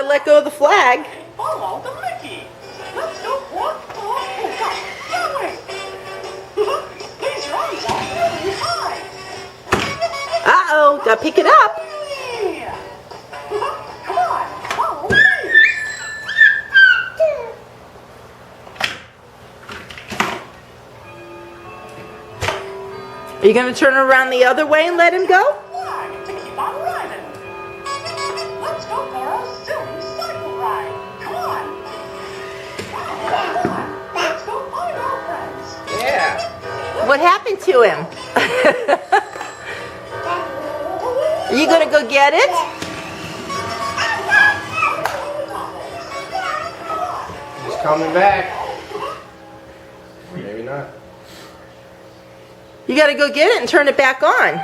gotta let go of the flag. Follow the Mickey. Let's go walk. Oh, gosh. Yeah, wait. Raise your arms up really high. Uh-oh, gotta pick it up. Yeah. Come on, follow me. Are you gonna turn around the other way and let him go? Flag to keep on riding. Let's go for a silly cycle ride. Come on. Let's go find our friends. Yeah. What happened to him? Are you gonna go get it? He's coming back. Maybe not. You gotta go get it and turn it back on.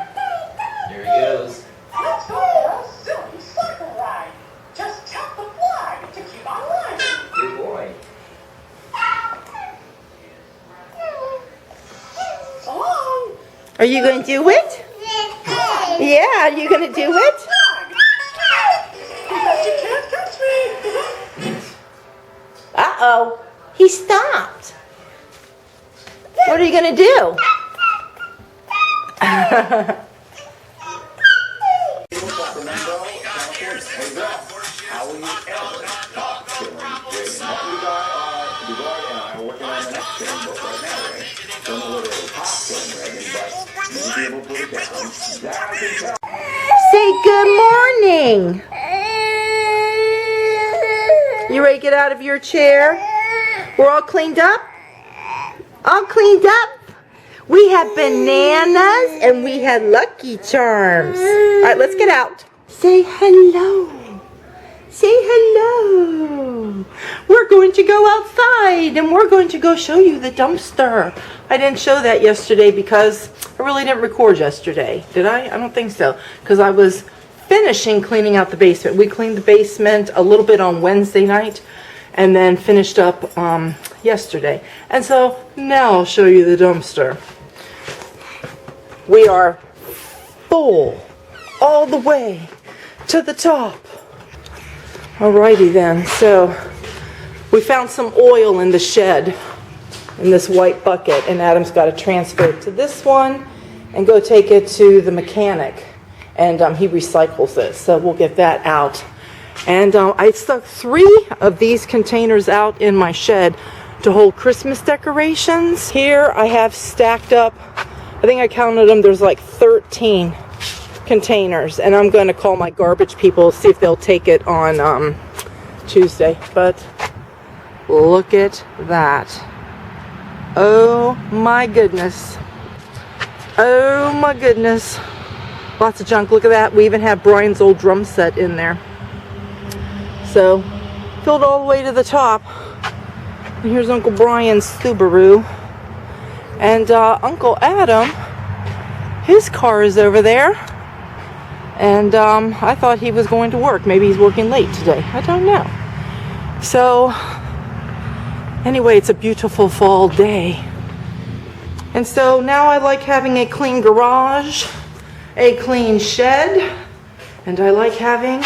There he goes. Let's go for a silly cycle ride. Just tap the flag to keep on riding. Good boy. So long. Are you gonna do it? Yeah, are you gonna do it? Because you can't catch me. Uh-oh, he stopped. What are you gonna do? Say good morning. You ready to get out of your chair? We're all cleaned up? All cleaned up? We have bananas and we had Lucky Charms. All right, let's get out. Say hello. Say hello. We're going to go outside and we're going to go show you the dumpster. I didn't show that yesterday because I really didn't record yesterday. Did I? I don't think so. Because I was finishing cleaning out the basement. We cleaned the basement a little bit on Wednesday night and then finished up yesterday. And so now I'll show you the dumpster. We are full all the way to the top. Alrighty then, so we found some oil in the shed in this white bucket, and Adam's got to transfer it to this one and go take it to the mechanic, and he recycles it, so we'll get that out. And I stuck 3 of these containers out in my shed to hold Christmas decorations. Here I have stacked up, I think I counted them, there's like 13 containers, and I'm going to call my garbage people, see if they'll take it on Tuesday. But look at that. Oh my goodness. Oh my goodness. Lots of junk. Look at that. We even have Brian's old drum set in there. So, filled all the way to the top. And here's Uncle Brian's Subaru. And Uncle Adam, his car is over there. And I thought he was going to work. Maybe he's working late today. I don't know. So, anyway, it's a beautiful fall day. And so now I like having a clean garage, a clean shed, and I like having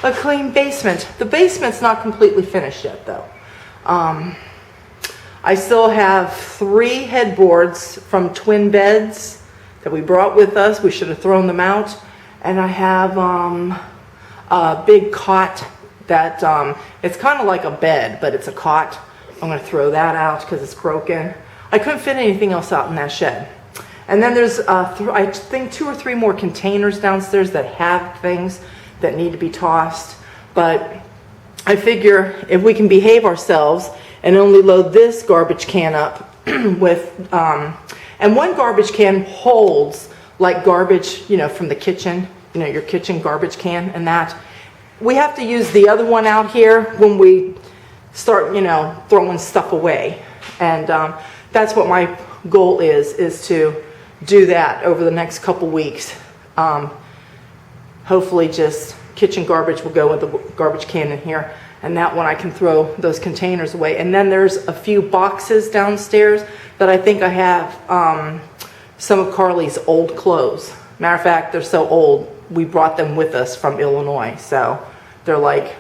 a clean basement. The basement's not completely finished yet, though. I still have 3 headboards from twin beds that we brought with us. We should have thrown them out. And I have a big cot that, it's kind of like a bed, but it's a cot. I'm going to throw that out because it's broken. I couldn't fit anything else out in that shed. And then there's, I think 2 or 3 more containers downstairs that have things that need to be tossed. But I figure if we can behave ourselves and only load this garbage can up with, and one garbage can holds like garbage, you know, from the kitchen, you know, your kitchen garbage can and that. We have to use the other one out here when we start, you know, throwing stuff away. And that's what my goal is to do that over the next couple weeks. Hopefully just kitchen garbage will go with the garbage can in here. And that one I can throw those containers away. And then there's a few boxes downstairs that I think I have some of Carly's old clothes. Matter of fact, they're so old, we brought them with us from Illinois. So they're like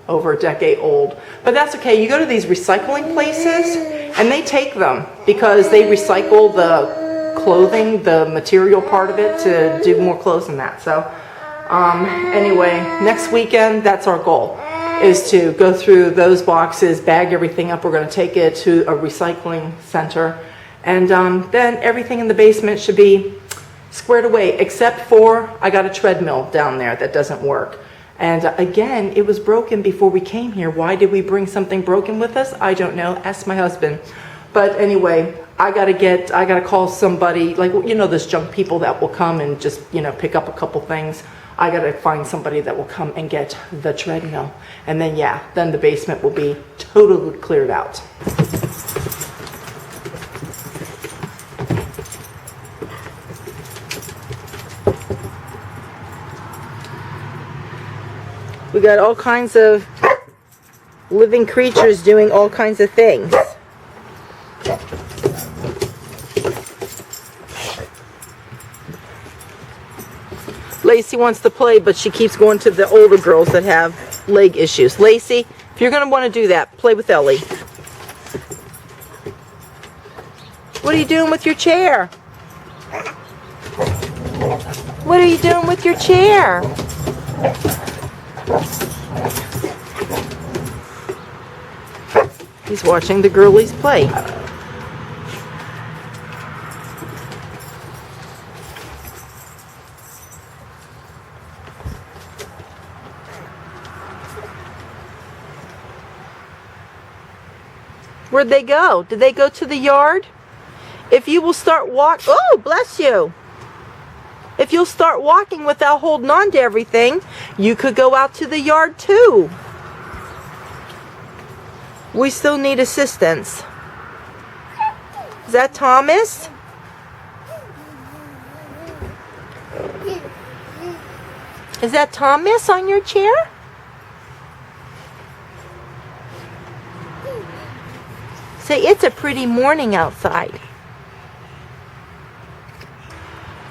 over a decade old. But that's okay. You go to these recycling places and they take them because they recycle the clothing, the material part of it, to do more clothes than that. So anyway, next weekend, that's our goal, is to go through those boxes, bag everything up. We're going to take it to a recycling center, and then everything in the basement should be squared away, except for I got a treadmill down there that doesn't work. And again, it was broken before we came here. Why did we bring something broken with us? I don't know. Ask my husband. But anyway, I gotta call somebody, like, you know, those junk people that will come and just, you know, pick up a couple things. I gotta find somebody that will come and get the treadmill. And then, yeah, then the basement will be totally cleared out. We got all kinds of living creatures doing all kinds of things. Lacey wants to play, but she keeps going to the older girls that have leg issues. Lacey, if you're going to want to do that, play with Ellie. What are you doing with your chair? What are you doing with your chair? He's watching the girlies play. Where'd they go? Did they go to the yard? If you will start oh, bless you. If you'll start walking without holding on to everything, you could go out to the yard too. We still need assistance. Is that Thomas? Is that Thomas on your chair? Say, it's a pretty morning outside.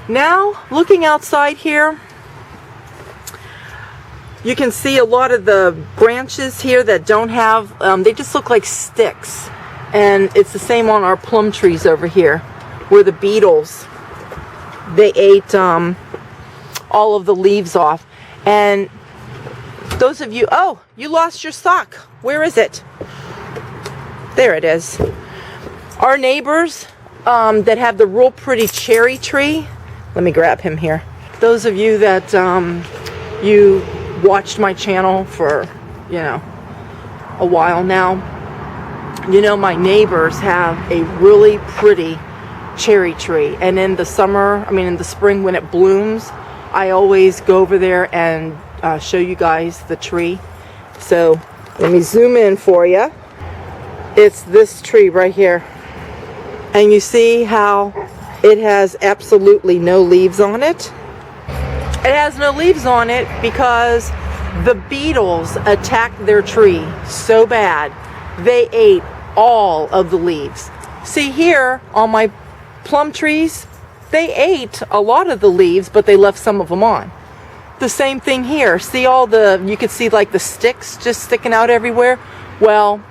Now, looking outside here, you can see a lot of the branches here that don't have, they just look like sticks. And it's the same on our plum trees over here, where the beetles, they ate all of the leaves off. And those of you, oh, you lost your sock. Where is it? There it is. Our neighbors that have the real pretty cherry tree, let me grab him here. Those of you that you watched my channel for, you know, a while now, you know my neighbors have a really pretty cherry tree. And in the summer, I mean in the spring when it blooms, I always go over there and show you guys the tree. So let me zoom in for you. It's this tree right here. And you see how it has absolutely no leaves on it? It has no leaves on it because the beetles attacked their tree so bad, they ate all of the leaves. See here on my plum trees, they ate a lot of the leaves, but they left some of them on. The same thing here. See all the, you can see like the sticks just sticking out everywhere? Well,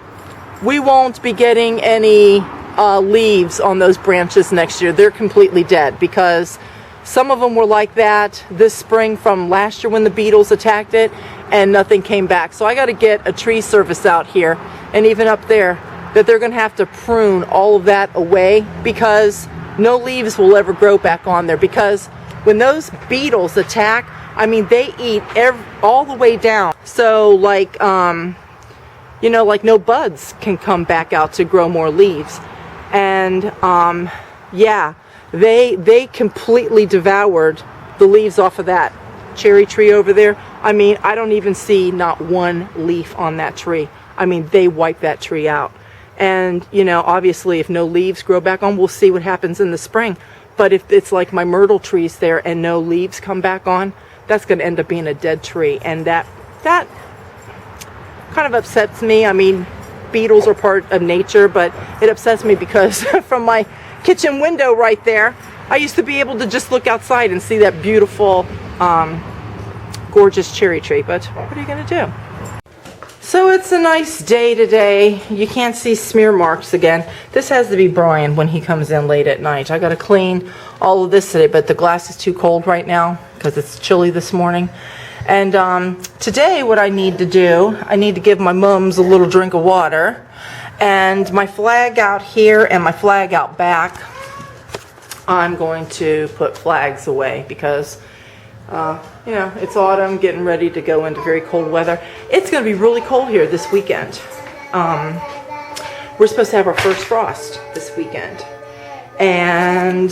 we won't be getting any leaves on those branches next year. They're completely dead because some of them were like that this spring from last year when the beetles attacked it, and nothing came back. So I got to get a tree service out here, and even up there, that they're going to have to prune all of that away because no leaves will ever grow back on there. Because when those beetles attack, I mean, they eat all the way down. So like, you know, like no buds can come back out to grow more leaves. And yeah, they completely devoured the leaves off of that cherry tree over there. I mean, I don't even see not one leaf on that tree. I mean, they wiped that tree out. And, you know, obviously if no leaves grow back on, we'll see what happens in the spring. But if it's like my myrtle trees there and no leaves come back on, that's going to end up being a dead tree. And that kind of upsets me. I mean, beetles are part of nature, but it upsets me because from my kitchen window right there, I used to be able to just look outside and see that beautiful, gorgeous cherry tree. But what are you going to do? So it's a nice day today. You can't see smear marks again. This has to be Brian when he comes in late at night. I got to clean all of this today, but the glass is too cold right now because it's chilly this morning. And today what I need to do, I need to give my mums a little drink of water. And my flag out here and my flag out back, I'm going to put flags away because you know, it's autumn, getting ready to go into very cold weather. It's going to be really cold here this weekend. We're supposed to have our first frost this weekend. And,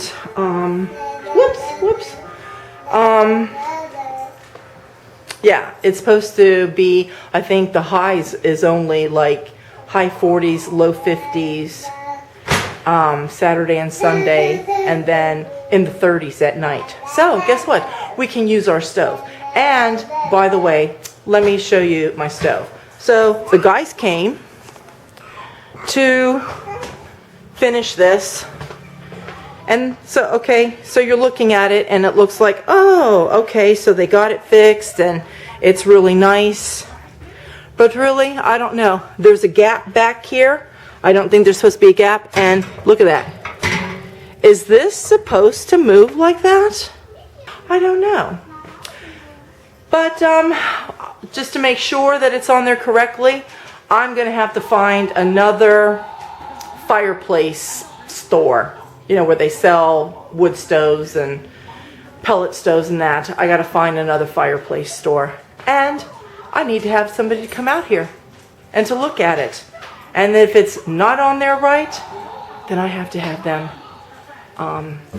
yeah, it's supposed to be, I think the highs is only like high 40s, low 50s, Saturday and Sunday, and then in the 30s at night. So guess what? We can use our stove. And by the way, let me show you my stove. So the guys came to finish this. And so, okay, so you're looking at it and it looks like, oh, okay, so they got it fixed and it's really nice. But really, I don't know. There's a gap back here. I don't think there's supposed to be a gap. And look at that. Is this supposed to move like that? I don't know. But just to make sure that it's on there correctly, I'm going to have to find another Fireplace store. You know, where they sell wood stoves and pellet stoves and that. I got to find another Fireplace store. And I need to have somebody to come out here and to look at it. And if it's not on there right, then I have to have them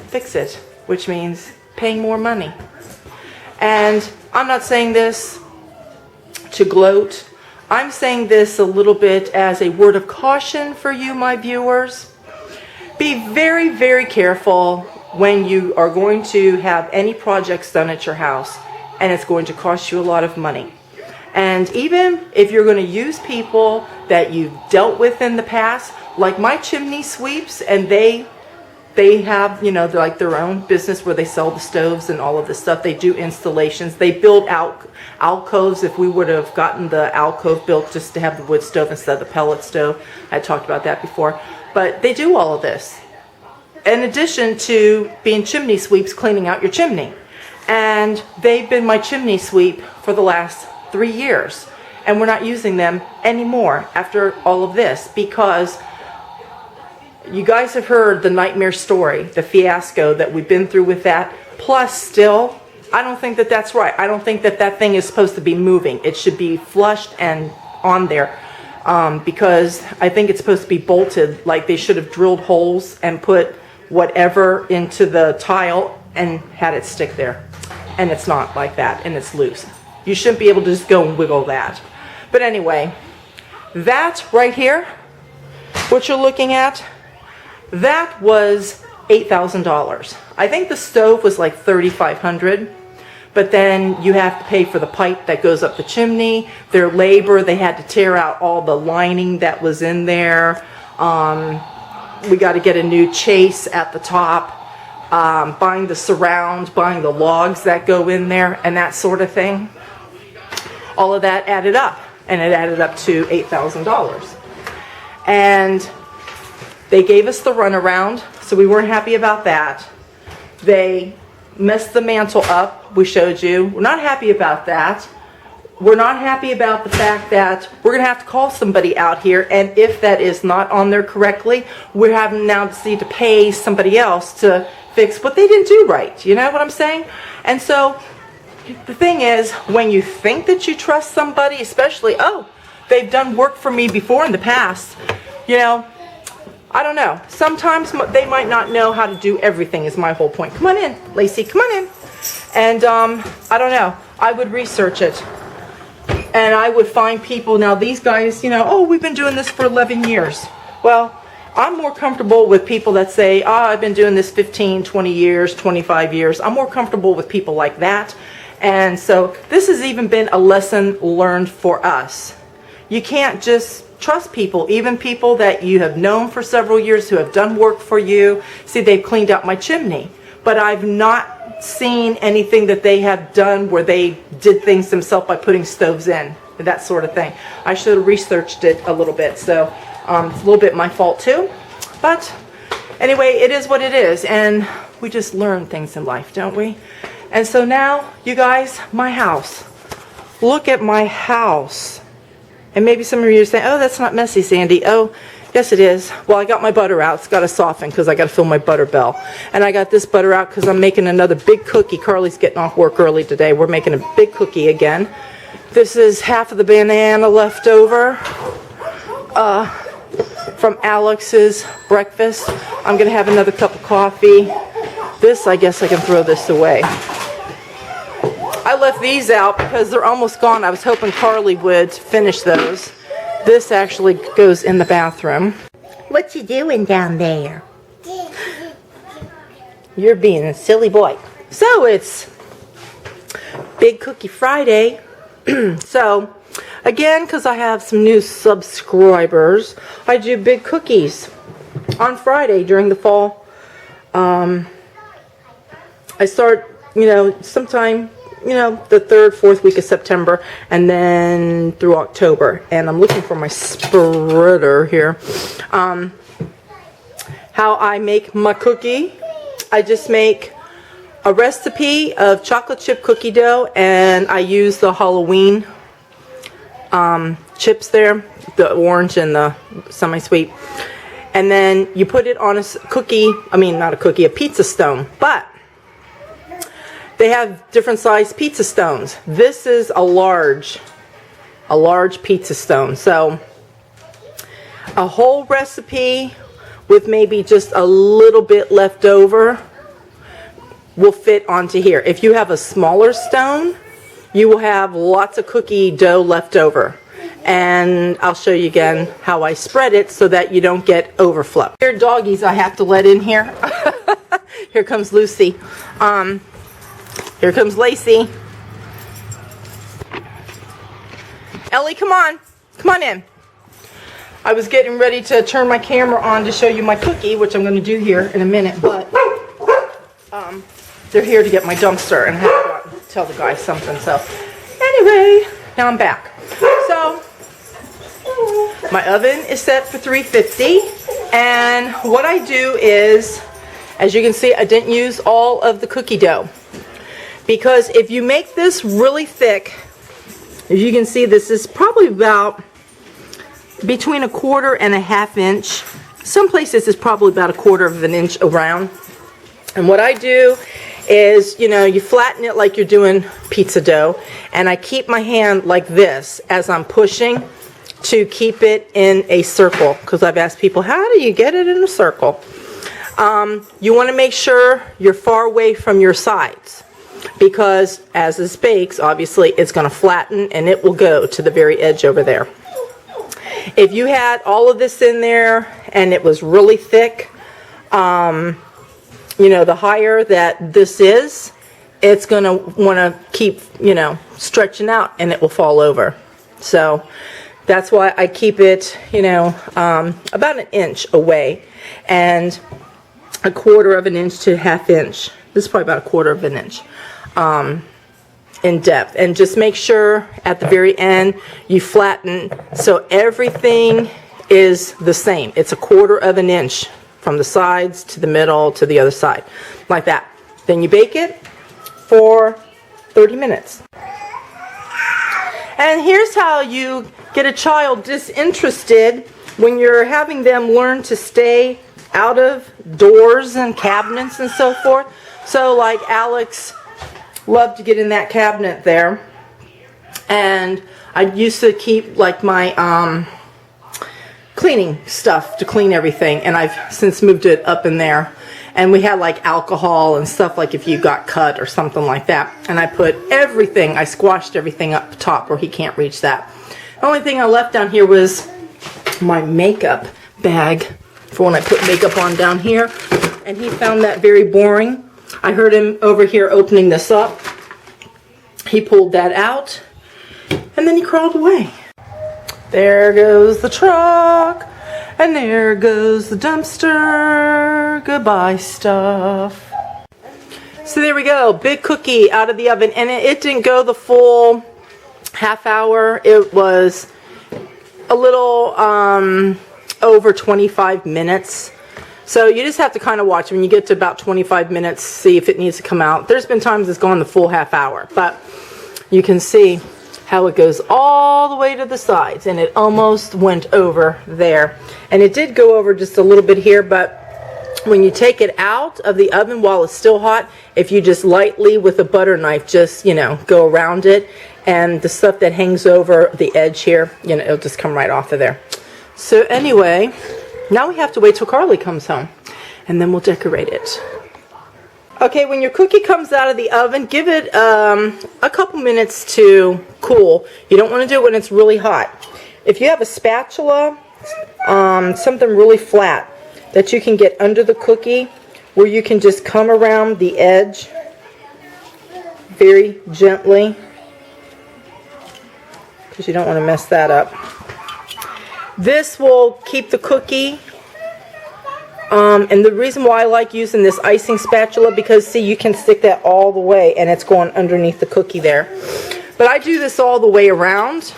fix it, which means paying more money. And I'm not saying this to gloat. I'm saying this a little bit as a word of caution for you, my viewers. Be very, very careful when you are going to have any projects done at your house, and it's going to cost you a lot of money. And even if you're going to use people that you've dealt with in the past, like my chimney sweeps, and they have, you know, like their own business where they sell the stoves and all of this stuff. They do installations. They build alcoves. If we would have gotten the alcove built just to have the wood stove instead of the pellet stove. I talked about that before. But they do all of this. In addition to being chimney sweeps, cleaning out your chimney. And they've been my chimney sweep for the last 3 years. And we're not using them anymore after all of this because you guys have heard the nightmare story, the fiasco that we've been through with that. Plus, still, I don't think that that's right. I don't think that that thing is supposed to be moving. It should be flushed and on there because I think it's supposed to be bolted. Like they should have drilled holes and put whatever into the tile and had it stick there. And it's not like that, and it's loose. You shouldn't be able to just go and wiggle that. But anyway, that right here, what you're looking at, that was $8,000. I think the stove was like $3,500, but then you have to pay for the pipe that goes up the chimney, their labor. They had to tear out all the lining that was in there. We got to get a new chase at the top, buying the surround, buying the logs that go in there, and that sort of thing. All of that added up, and it added up to $8,000. And they gave us the runaround, so we weren't happy about that. They messed the mantle up, we showed you. We're not happy about that. We're not happy about the fact that we're going to have to call somebody out here, and if that is not on there correctly, we're having now to see to pay somebody else to fix what they didn't do right. You know what I'm saying? And so the thing is, when you think that you trust somebody, especially, oh, they've done work for me before in the past, you know, I don't know. Sometimes they might not know how to do everything is my whole point. Come on in, Lacey, come on in. And I don't know. I would research it. And I would find people, now these guys, you know, oh, we've been doing this for 11 years. Well, I'm more comfortable with people that say, oh, I've been doing this 15, 20 years, 25 years. I'm more comfortable with people like that. And so this has even been a lesson learned for us. You can't just trust people, even people that you have known for several years who have done work for you. See, they've cleaned out my chimney, but I've not seen anything that they have done where they did things themselves by putting stoves in. that sort of thing. I should have researched it a little bit, so it's a little bit my fault too. But anyway, it is what it is, and we just learn things in life, don't we? And so now, you guys, my house. Look at my house. And maybe some of you are saying, oh, that's not messy, Sandy. Oh, yes, it is. Well, I got my butter out. It's got to soften because I got to fill my butter bell. And I got this butter out because I'm making another big cookie. Carly's getting off work early today. We're making a big cookie again. This is half of the banana left over from Alex's breakfast. I'm going to have another cup of coffee. This, I guess I can throw this away. I left these out because they're almost gone. I was hoping Carly would finish those. This actually goes in the bathroom. What you doing down there? You're being a silly boy. So it's Big Cookie Friday. So again, because I have some new subscribers, I do big cookies on Friday during the fall. I start, sometime, the 3rd, 4th week of September, and then through October. And I'm looking for my spreader here. How I make my cookie. I just make a recipe of chocolate chip cookie dough, and I use the Halloween chips there, the orange and the semi-sweet. And then you put it on a cookie, not a cookie, a pizza stone. But they have different size pizza stones. This is a large pizza stone. So a whole recipe with maybe just a little bit left over will fit onto here. If you have a smaller stone, you will have lots of cookie dough left over. And I'll show you again how I spread it so that you don't get overflow. Here are doggies I have to let in here. Here comes Lucy. Here comes Lacey. Ellie, come on. Come on in. I was getting ready to turn my camera on to show you my cookie, which I'm going to do here in a minute, but they're here to get my dumpster, and I have to tell the guy something. So anyway, now I'm back. So my oven is set for 350, and what I do is, as you can see, I didn't use all of the cookie dough. Because if you make this really thick, as you can see, this is probably about between 1/4 and 1/2 inch. Some places it's probably about 1/4 of an inch around. And what I do is, you flatten it like you're doing pizza dough. And I keep my hand like this as I'm pushing to keep it in a circle. Because I've asked people, how do you get it in a circle? You want to make sure you're far away from your sides. Because as this bakes, obviously it's going to flatten and it will go to the very edge over there. If you had all of this in there and it was really thick, the higher that this is, it's going to want to keep, stretching out, and it will fall over. So that's why I keep it, about 1 inch away, and 1/4 of an inch to 1/2 inch. This is probably about 1/4 of an inch. In depth, and just make sure at the very end you flatten so everything is the same. It's 1/4 of an inch from the sides to the middle to the other side, like that. Then you bake it for 30 minutes. And here's how you get a child disinterested when you're having them learn to stay out of doors and cabinets and so forth. So like Alex loved to get in that cabinet there, and I used to keep like my cleaning stuff to clean everything, and I've since moved it up in there. And we had like alcohol and stuff, like if you got cut or something like that, and I put everything, I squashed everything up top where he can't reach that. The only thing I left down here was my makeup bag for when I put makeup on down here, and he found that very boring. I heard him over here opening this up. He pulled that out, and then he crawled away. There goes the truck, and there goes the dumpster. Goodbye, stuff. So there we go, big cookie out of the oven, and it didn't go the full half hour, it was a little over 25 minutes. So you just have to kind of watch. When you get to about 25 minutes, see if it needs to come out. There's been times it's gone the full half hour, but you can see how it goes all the way to the sides, and it almost went over there. And it did go over just a little bit here, but when you take it out of the oven while it's still hot, if you just lightly with a butter knife just, you know, go around it, and the stuff that hangs over the edge here, you know, it'll just come right off of there. So anyway, now we have to wait till Carly comes home, and then we'll decorate it. Okay, when your cookie comes out of the oven, give it a couple minutes to cool. You don't want to do it when it's really hot. If you have a spatula, something really flat that you can get under the cookie, where you can just come around the edge very gently, because you don't want to mess that up. This will keep the cookie. And the reason why I like using this icing spatula, because see, you can stick that all the way and it's going underneath the cookie there. But I do this all the way around,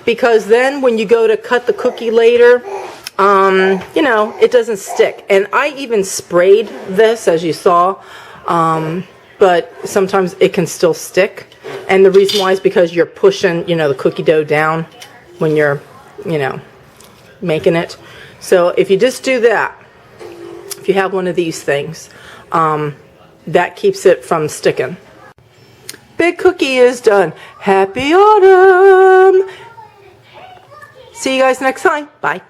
because then when you go to cut the cookie later, you know, it doesn't stick. And I even sprayed this, as you saw, but sometimes it can still stick. And the reason why is because you're pushing, you know, the cookie dough down when you're, you know, making it. So if you just do that, if you have one of these things, that keeps it from sticking. Big cookie is done. Happy autumn! See you guys next time. Bye.